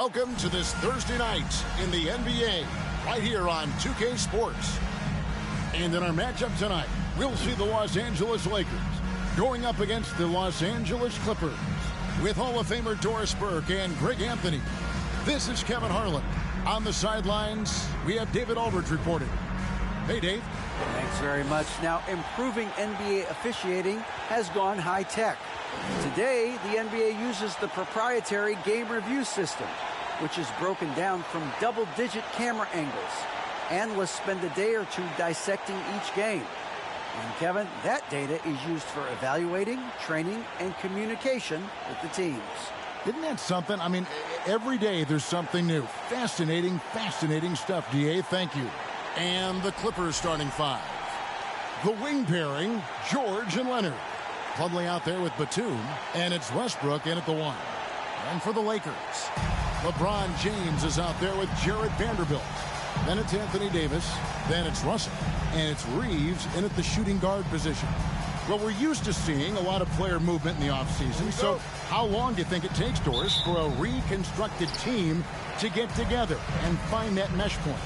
Welcome to this Thursday night in the NBA, right here on 2K Sports. And in our matchup tonight, we'll see the Los Angeles Lakers going up against the Los Angeles Clippers with Hall of Famer Doris Burke and Greg Anthony. This is Kevin Harlan. On the sidelines, we have David Aldridge reporting. Hey, Dave. Thanks very much. Now, improving NBA officiating has gone high-tech. Today, the NBA uses the proprietary game review system, which is broken down from double-digit camera angles. Analysts spend a day or two dissecting each game. And, Kevin, that data is used for evaluating, training, and communication with the teams. Isn't that something? I mean, every day there's something new. Fascinating stuff, DA. Thank you. And the Clippers starting five. The wing pairing, George and Leonard. Plumlee out there with Batum, and it's Westbrook in at the one. And for the Lakers, LeBron James is out there with Jared Vanderbilt. Then it's Anthony Davis. Then it's Russell. And it's Reeves in at the shooting guard position. Well, we're used to seeing a lot of player movement in the offseason, so how long do you think it takes, Doris, for a reconstructed team to get together and find that mesh point?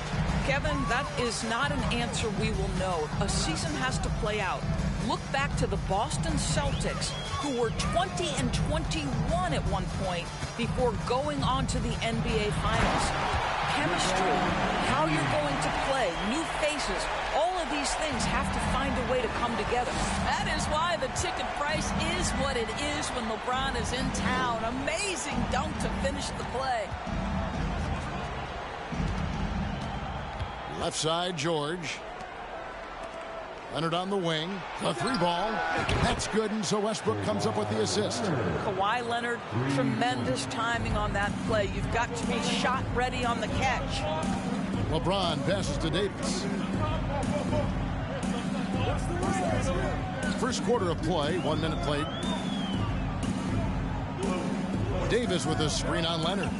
Kevin, that is not an answer we will know. A season has to play out. Look back to the Boston Celtics, who were 20-21 at one point before going on to the NBA Finals. Chemistry, how you're going to play, new faces, all of these things have to find a way to come together. That is why the ticket price is what it is when LeBron is in town. Amazing dunk to finish the play. Left side, George. Leonard on the wing. The three ball. That's good, and so Westbrook comes up with the assist. Kawhi Leonard, tremendous timing on that play. You've got to be shot ready on the catch. LeBron passes to Davis. First quarter of play, 1 minute played. Davis with a screen on Leonard.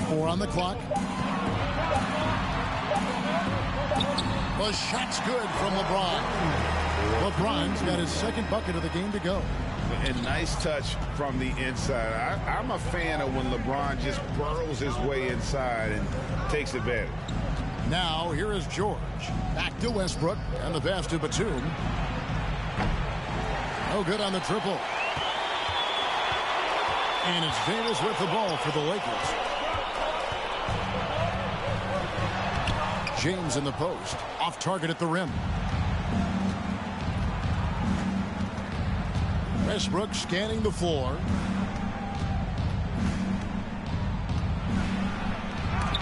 4 on the clock. The shot's good from LeBron. LeBron's got his second bucket of the game to go. And nice touch from the inside. I'm a fan of when LeBron just burrows his way inside and takes advantage. Now, here is George. Back to Westbrook, and the pass to Batum. No good on the triple. And it's Davis with the ball for the Lakers. James in the post. Off target at the rim. Westbrook scanning the floor.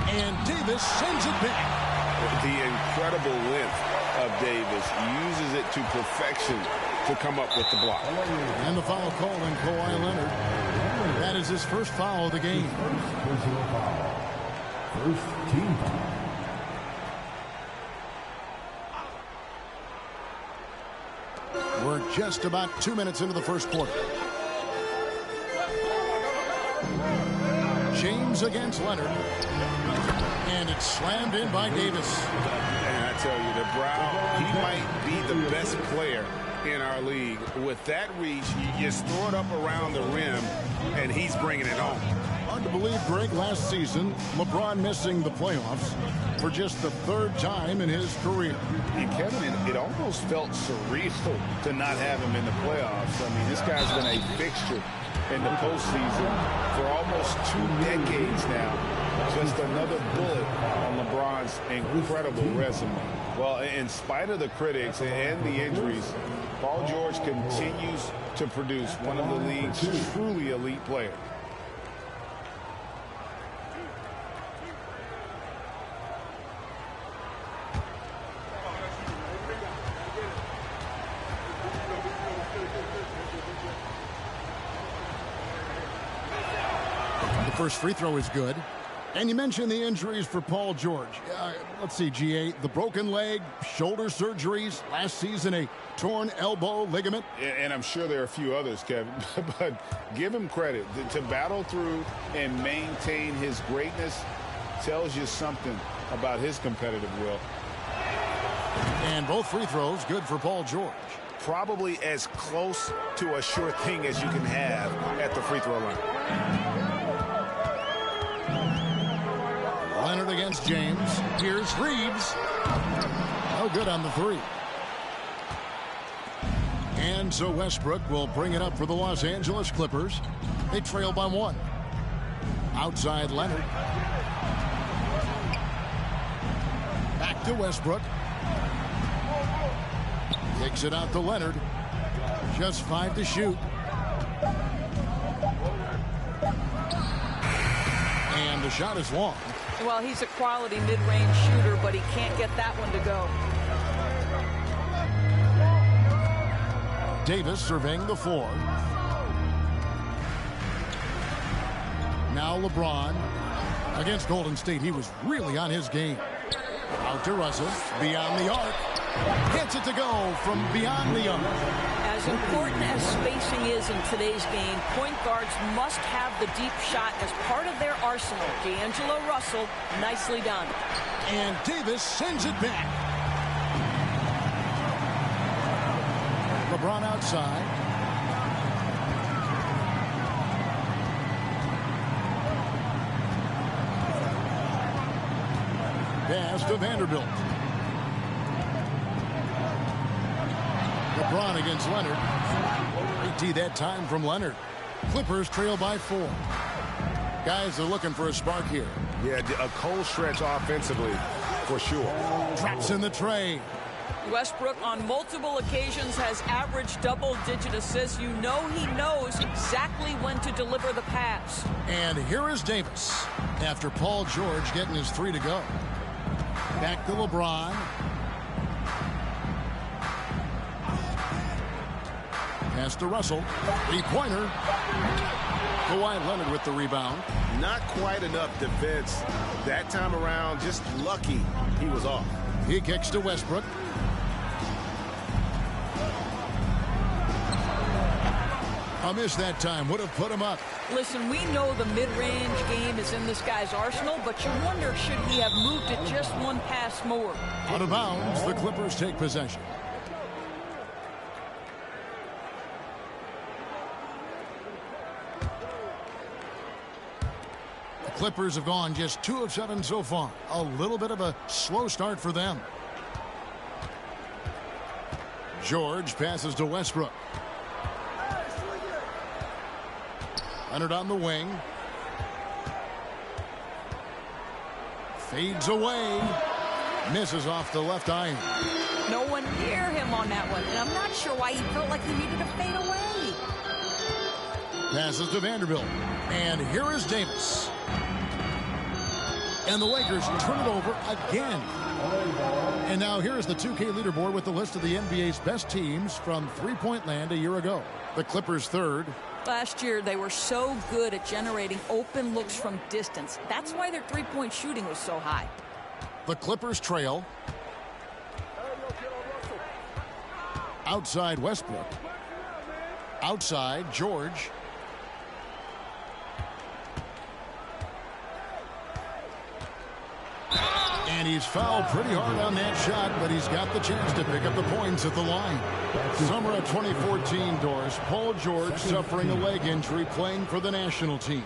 And Davis sends it back. The incredible length of Davis uses it to perfection to come up with the block. And the foul called on Kawhi Leonard. That is his first foul of the game. First team foul. We're just about 2 minutes into the first quarter. James against Leonard. And it's slammed in by Davis. And I tell you, the Brown, he might be the best player in our league. With that reach, you just throw it up around the rim, and he's bringing it home. Hard to believe, Greg, last season, LeBron missing the playoffs for just the third time in his career. And Kevin, it almost felt surreal to not have him in the playoffs. I mean, this guy's been a fixture in the postseason for almost 2 decades now. Just another bullet on LeBron's incredible resume. Well, in spite of the critics and the injuries, Paul George continues to produce one of the league's truly elite players. The first free throw is good. And you mentioned the injuries for Paul George. Let's see, GA, the broken leg, shoulder surgeries, last season a torn elbow ligament. And I'm sure there are a few others, Kevin, but give him credit. To battle through and maintain his greatness tells you something about his competitive will. And both free throws good for Paul George. Probably as close to a sure thing as you can have at the free throw line. James. Here's Reeves. No good on the three. And so Westbrook will bring it up for the Los Angeles Clippers. They trail by 1. Outside Leonard. Back to Westbrook. Takes it out to Leonard. Just 5 to shoot. And the shot is long. Well, he's a quality mid-range shooter, but he can't get that one to go. Davis surveying the floor. Now LeBron. Against Golden State, he was really on his game. Out to Russell. Beyond the arc. Gets it to go from beyond the arc. As important as spacing is in today's game, point guards must have the deep shot as part of their arsenal. D'Angelo Russell, nicely done. And Davis sends it back. LeBron outside. Pass to Vanderbilt. LeBron against Leonard. Great tee that time from Leonard. Clippers trail by 4. Guys are looking for a spark here. Yeah, a cold stretch offensively, for sure. Drops in the tray. Westbrook on multiple occasions has averaged double-digit assists. You know he knows exactly when to deliver the pass. And here is Davis after Paul George getting his 3 to go. Back to LeBron. Pass to Russell. 3-pointer. Kawhi Leonard with the rebound. Not quite enough defense that time around. Just lucky he was off. He kicks to Westbrook. A miss that time would have put him up. Listen, we know the mid-range game is in this guy's arsenal, but you wonder, should he have moved it just one pass more? Out of bounds, the Clippers take possession. The Clippers have gone just 2 of 7 so far. A little bit of a slow start for them. George passes to Westbrook. Leonard on the wing. Fades away. Misses off the left iron. No one near him on that one, and I'm not sure why he felt like he needed to fade away. Passes to Vanderbilt. And here is Davis. And the Lakers turn it over again. And now here's the 2K leaderboard with the list of the NBA's best teams from three-point land a year ago. The Clippers third. Last year, they were so good at generating open looks from distance. That's why their three-point shooting was so high. The Clippers trail. Outside Westbrook. Outside George. And he's fouled pretty hard on that shot, but he's got the chance to pick up the points at the line. Summer of 2014, Doris. Paul George suffering a leg injury playing for the national team.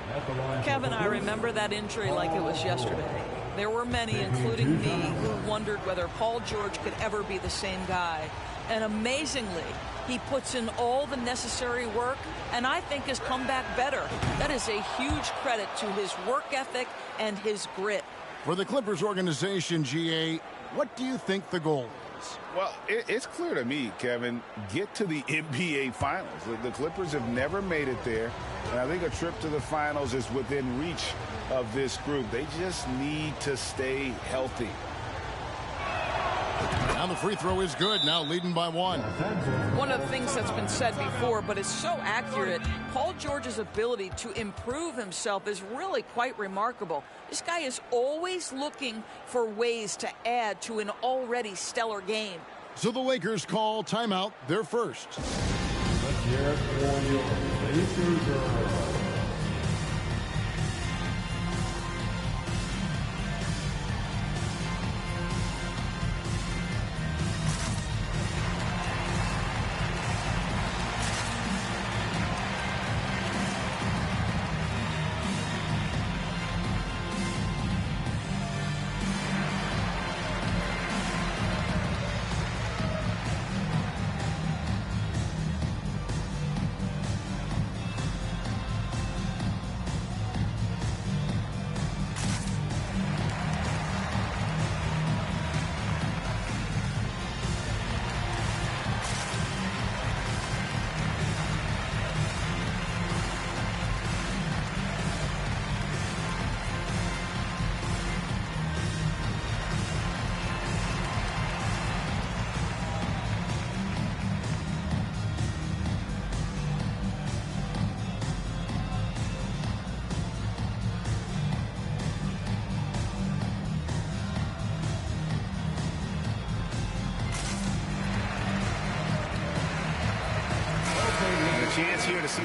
Kevin, I remember that injury like it was yesterday. There were many, including me, who wondered whether Paul George could ever be the same guy. And amazingly, he puts in all the necessary work, and I think has come back better. That is a huge credit to his work ethic and his grit. For the Clippers organization, GA, what do you think the goal is? Well, it's clear to me, Kevin, get to the NBA Finals. The Clippers have never made it there, and I think a trip to the Finals is within reach of this group. They just need to stay healthy. Now the free throw is good, now leading by 1. One of the things that's been said before, but it's so accurate, Paul George's ability to improve himself is really quite remarkable. This guy is always looking for ways to add to an already stellar game. So the Lakers call timeout, their first. Let's hear it for your Lakers.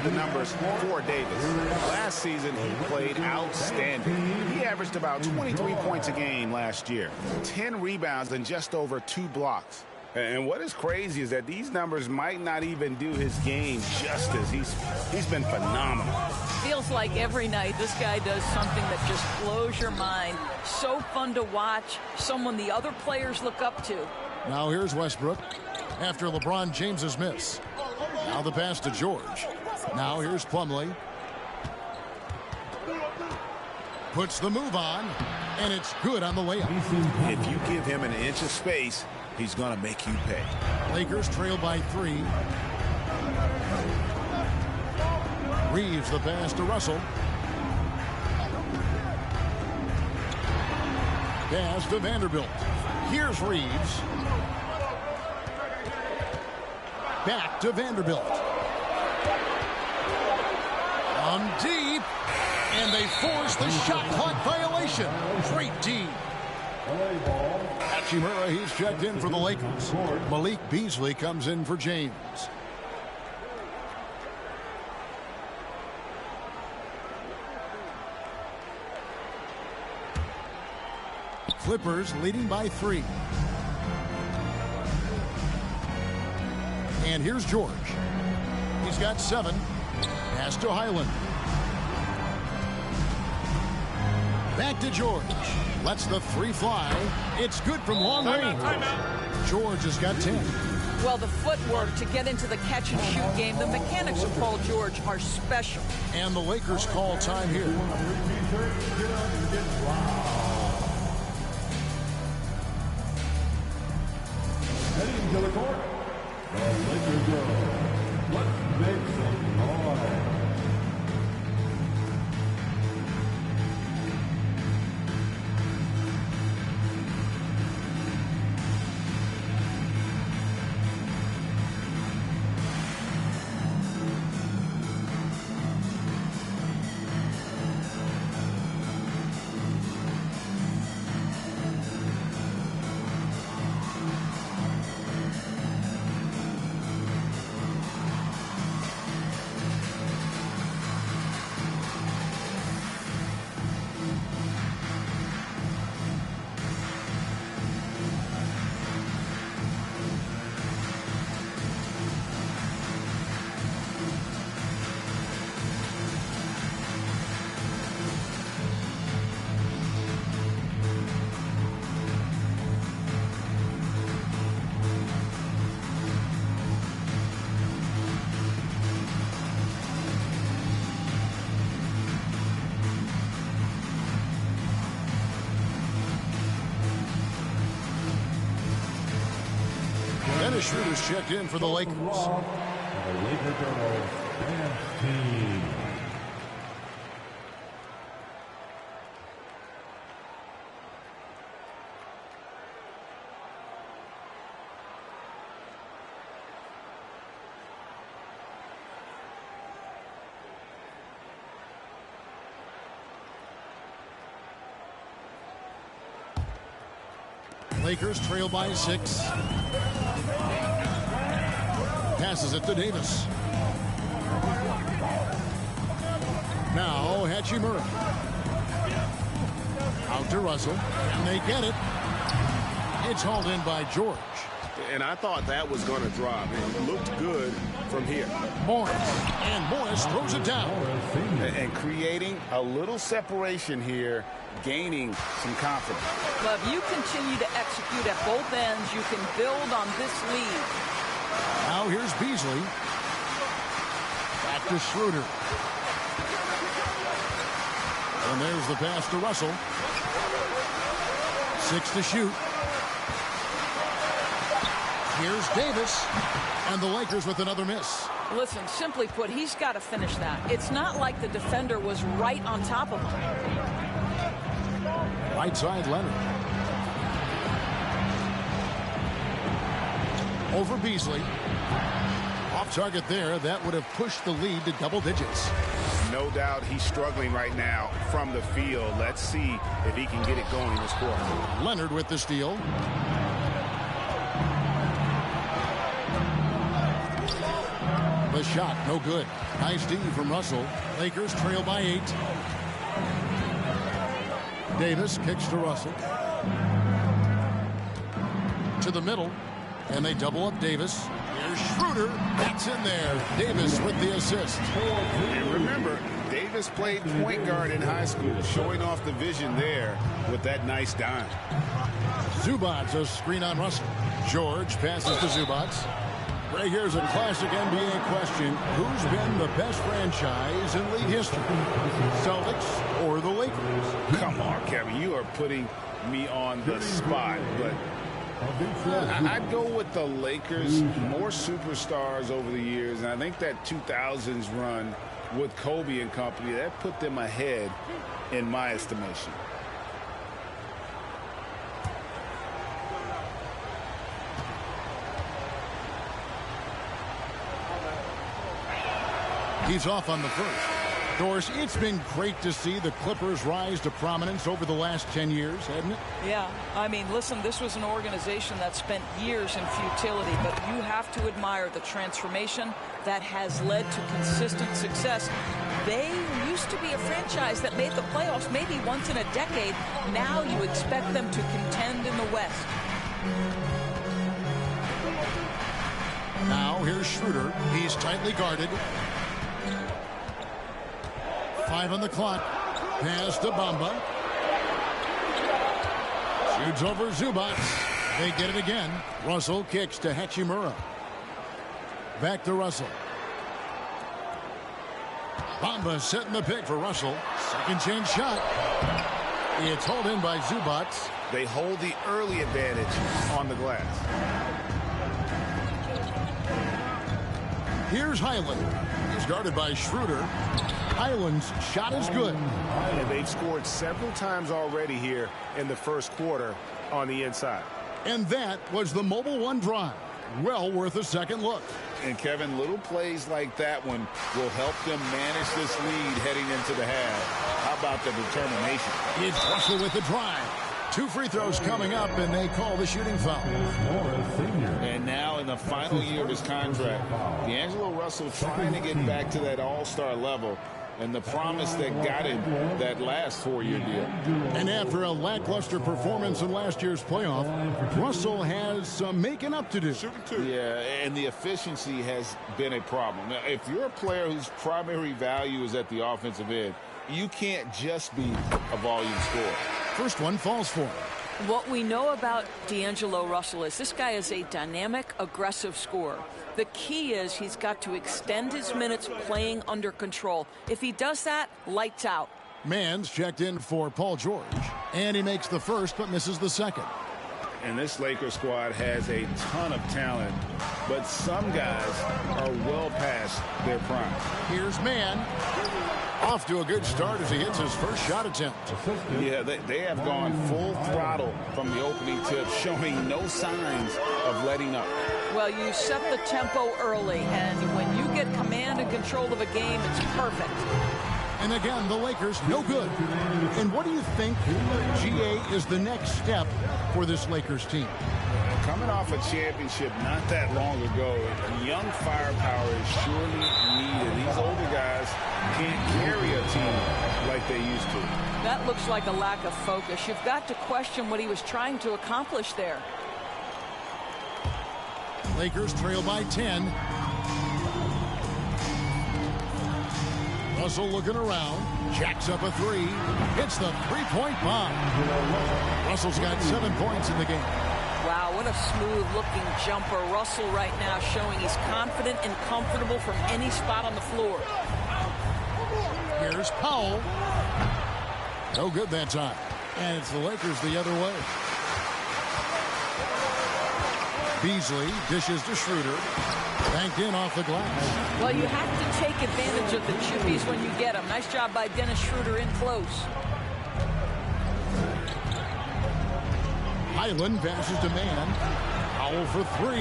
the numbers for Davis. Last season, he played outstanding. He averaged about 23 points a game last year, 10 rebounds and just over 2 blocks. And what is crazy is that these numbers might not even do his game justice. He's been phenomenal. Feels like every night this guy does something that just blows your mind. So fun to watch, someone the other players look up to. Now here's Westbrook after LeBron James's miss. Now the pass to George. Now here's Plumlee. Puts the move on, and it's good on the layup. If you give him an inch of space, he's going to make you pay. Lakers trail by 3. Reeves the pass to Russell. Pass to Vanderbilt. Here's Reeves. Back to Vanderbilt. On deep. And they force the shot clock violation. Great D. Hachimura, he's checked in for the Lakers. Malik Beasley comes in for James. Clippers leading by 3. And here's George. He's got 7. Pass to Highland. Back to George. Lets the 3 fly. It's good from long range. George has got 10. Well, the footwork to get into the catch-and-shoot game, the mechanics of Paul George are special. And the Lakers call time here. Heading to the court, the Lakers go. Let's make some noise. Dennis Schroeder's checked in for the Lakers. The Lakers girls dance team. Lakers trail by 6. Passes it to Davis. Now Hachimura. Out to Russell. And they get it. It's hauled in by George. And I thought that was going to drop. It looked good from here. Morris. And Morris throws it down. And creating a little separation here, gaining some confidence. Well, if you continue to execute at both ends, you can build on this lead. Now here's Beasley. Back to Schroeder. And there's the pass to Russell. 6 to shoot. Here's Davis. And the Lakers with another miss. Listen, simply put, he's got to finish that. It's not like the defender was right on top of him. Right side, Leonard. Over Beasley. Off target there. That would have pushed the lead to double digits. No doubt he's struggling right now from the field. Let's see if he can get it going in this quarter. Leonard with the steal. The shot, no good. Nice D from Russell. Lakers trail by 8. Davis kicks to Russell. To the middle. And they double up Davis. Here's Schroeder. That's in there. Davis with the assist. And remember, Davis played point guard in high school, showing off the vision there with that nice dime. Zubac, a screen on Russell. George passes to Zubac. Right here's a classic NBA question. Who's been the best franchise in league history? Celtics or the Lakers? Come on, Kevin. You are putting me on the spot, but I'd go with the Lakers. More superstars over the years, and I think that 2000s run with Kobe and company, that put them ahead in my estimation. He's off on the first. Doris, it's been great to see the Clippers rise to prominence over the last 10 years, hasn't it? Yeah, I mean, listen, this was an organization that spent years in futility, but you have to admire the transformation that has led to consistent success. They used to be a franchise that made the playoffs maybe once in a decade. Now you expect them to contend in the West. Now here's Schroeder. He's tightly guarded. 5 on the clock. Pass to Bamba. Shoots over Zubac. They get it again. Russell kicks to Hachimura. Back to Russell. Bamba setting the pick for Russell. Second chance shot. It's hauled in by Zubac. They hold the early advantage on the glass. Here's Highland. He's guarded by Schroeder. Highland's shot is good. And they've scored several times already here in the first quarter on the inside. And that was the Mobile One drive. Well worth a second look. And Kevin, little plays like that one will help them manage this lead heading into the half. How about the determination? It's Russell with the drive. 2 free throws coming up, and they call the shooting foul. And now in the final year of his contract, D'Angelo Russell trying to get back to that all-star level and the promise that got him that last 4-year deal. And after a lackluster performance in last year's playoff, Russell has some making up to do. Yeah, and the efficiency has been a problem. Now, if you're a player whose primary value is at the offensive end, you can't just be a volume scorer. First one falls for him. What we know about D'Angelo Russell is this guy is a dynamic, aggressive scorer. The key is he's got to extend his minutes playing under control. If he does that, lights out. Mann's checked in for Paul George, and he makes the first but misses the second. And this Lakers squad has a ton of talent, but some guys are well past their prime. Here's Mann. Off to a good start as he hits his first shot attempt. Yeah, they have gone full throttle from the opening tip, showing no signs of letting up. Well, you set the tempo early, and when you get command and control of a game, it's perfect. And again, the Lakers, no good. And what do you think, GA, is the next step for this Lakers team? Coming off a championship not that long ago, young firepower is surely needed. These older guys can't carry a team like they used to. That looks like a lack of focus. You've got to question what he was trying to accomplish there. Lakers trail by 10. Russell looking around, jacks up a 3, hits the three-point bomb. Russell's got 7 points in the game. Wow, what a smooth-looking jumper. Russell right now showing he's confident and comfortable from any spot on the floor. Here's Powell. No good that time. And it's the Lakers the other way. Beasley dishes to Schroeder. Banked in off the glass. Well, you have to take advantage of the chippies when you get them. Nice job by Dennis Schroeder in close. Highland passes to Mann. Powell for 3.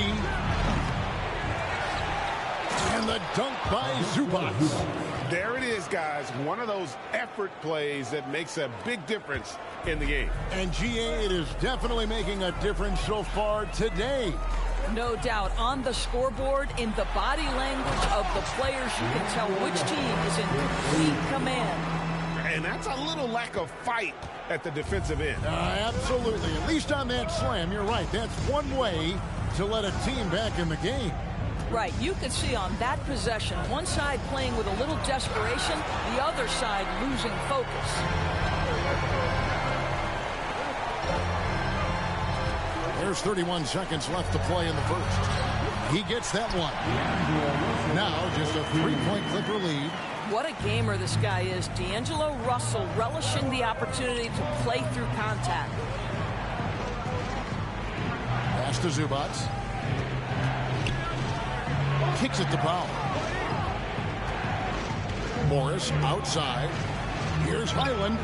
And the dunk by Zubac. There it is, guys. One of those effort plays that makes a big difference in the game. And GA, it is definitely making a difference so far today. No doubt. On the scoreboard, in the body language of the players, you can tell which team is in complete command. And that's a little lack of fight at the defensive end. Absolutely. At least on that slam, you're right. That's one way to let a team back in the game. Right. You could see on that possession, one side playing with a little desperation, the other side losing focus. There's 31 seconds left to play in the first. He gets that one. Now just a 3-point Clipper lead. What a gamer this guy is. D'Angelo Russell relishing the opportunity to play through contact. Pass to Zubac. Kicks it to Powell. Morris outside. Here's Highland.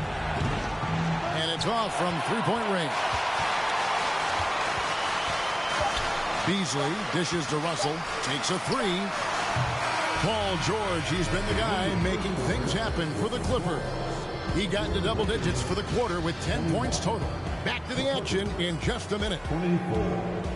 And it's off from 3-point range. Beasley dishes to Russell. Takes a three. Paul George, he's been the guy making things happen for the Clippers. He got into double digits for the quarter with 10 points total. Back to the action in just a minute. 24.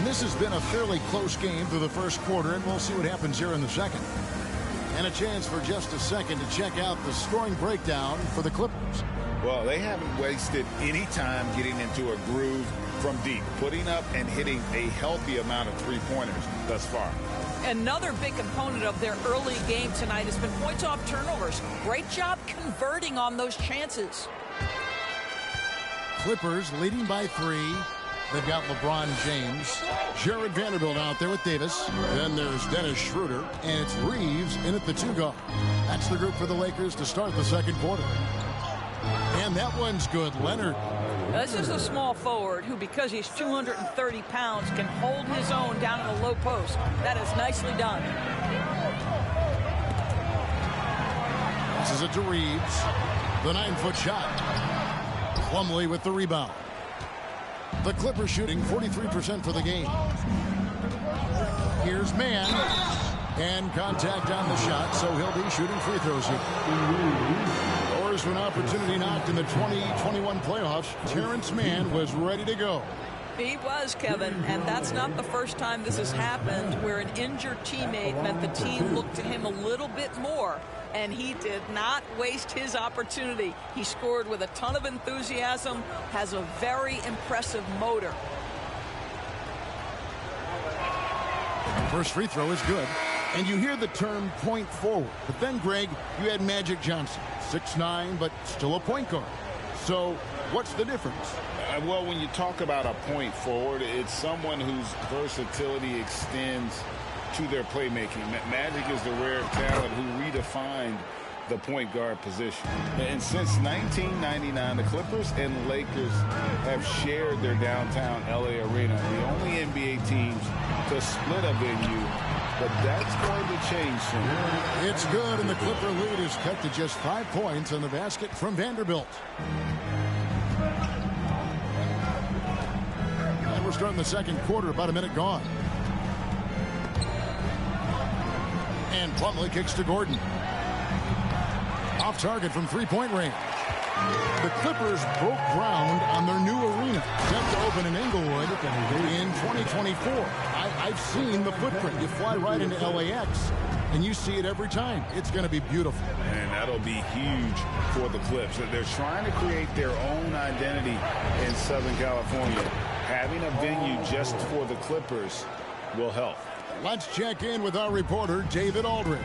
This has been a fairly close game through the first quarter, and we'll see what happens here in the second. And a chance for just a second to check out the scoring breakdown for the Clippers. Well, they haven't wasted any time getting into a groove from deep, putting up and hitting a healthy amount of three-pointers thus far. Another big component of their early game tonight has been points off turnovers. Great job converting on those chances. Clippers leading by 3. They've got LeBron James, Jared Vanderbilt out there with Davis. Then there's Dennis Schroeder, and it's Reeves in at the 2 guard. That's the group for the Lakers to start the second quarter. And that one's good. Leonard. This is a small forward who, because he's 230 pounds, can hold his own down in the low post. That is nicely done. This is it to Reeves. The 9-foot shot. Plumlee with the rebound. The Clippers shooting 43% for the game. Here's Mann. And contact on the shot, so he'll be shooting free throws here. Doors to an opportunity knocked in the 2021 playoffs. Terrence Mann was ready to go. He was, Kevin, and that's not the first time this has happened where an injured teammate meant the team looked to him a little bit more, and he did not waste his opportunity. He scored with a ton of enthusiasm, has a very impressive motor. First free throw is good. And you hear the term point forward. But then, Greg, you had Magic Johnson, 6'9", but still a point guard. So what's the difference? Well, when you talk about a point forward, it's someone whose versatility extends to their playmaking. Magic is the rare talent who redefined the point guard position. And since 1999, the Clippers and Lakers have shared their downtown LA arena, the only NBA teams to split a venue, but that's going to change soon. It's good, and the Clipper lead is cut to just 5 points on the basket from Vanderbilt. And we're starting the second quarter, about a minute gone. And Plumlee kicks to Gordon. Off target from 3-point range. The Clippers broke ground on their new arena, set to open in Inglewood in 2024. I've seen the footprint. You fly right into LAX, and you see it every time. It's going to be beautiful. And that'll be huge for the Clips. They're trying to create their own identity in Southern California. Having a venue just for the Clippers will help. Let's check in with our reporter, David Aldridge.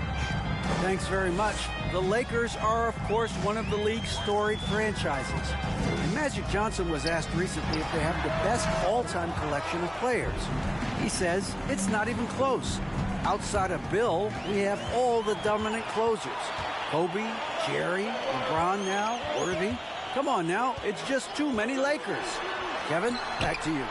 Thanks very much. The Lakers are, of course, one of the league's storied franchises. And Magic Johnson was asked recently if they have the best all-time collection of players. He says it's not even close. Outside of Bill, we have all the dominant closers. Kobe, Jerry, LeBron now, Worthy. Come on now, it's just too many Lakers. Kevin, back to you.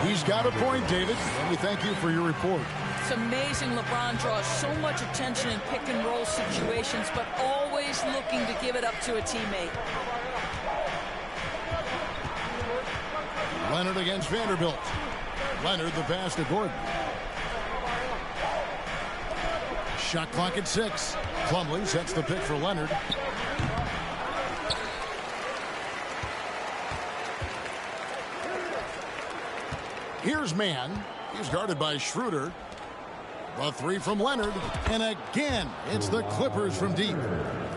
He's got a point, David, and we thank you for your report. It's amazing LeBron draws so much attention in pick-and-roll situations, but always looking to give it up to a teammate. Leonard against Vanderbilt. Leonard the pass to Gordon. Shot clock at 6. Plumlee sets the pick for Leonard. Here's Mann. He's guarded by Schroeder. A 3 from Leonard. And again, it's the Clippers from deep.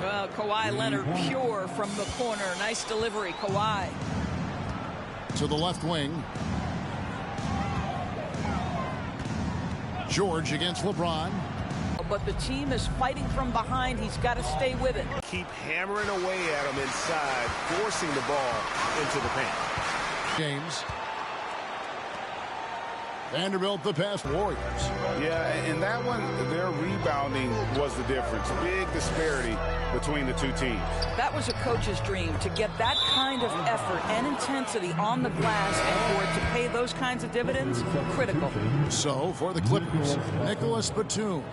Well, Kawhi Leonard pure from the corner. Nice delivery, Kawhi. To the left wing. George against LeBron. But the team is fighting from behind. He's got to stay with it. Keep hammering away at him inside, forcing the ball into the paint. James. Vanderbilt the pass. Warriors. Yeah, in that one, their rebounding was the difference. Big disparity between the two teams. That was a coach's dream, to get that kind of effort and intensity on the glass, and for it to pay those kinds of dividends, critical. So for the Clippers, Nicholas Batum.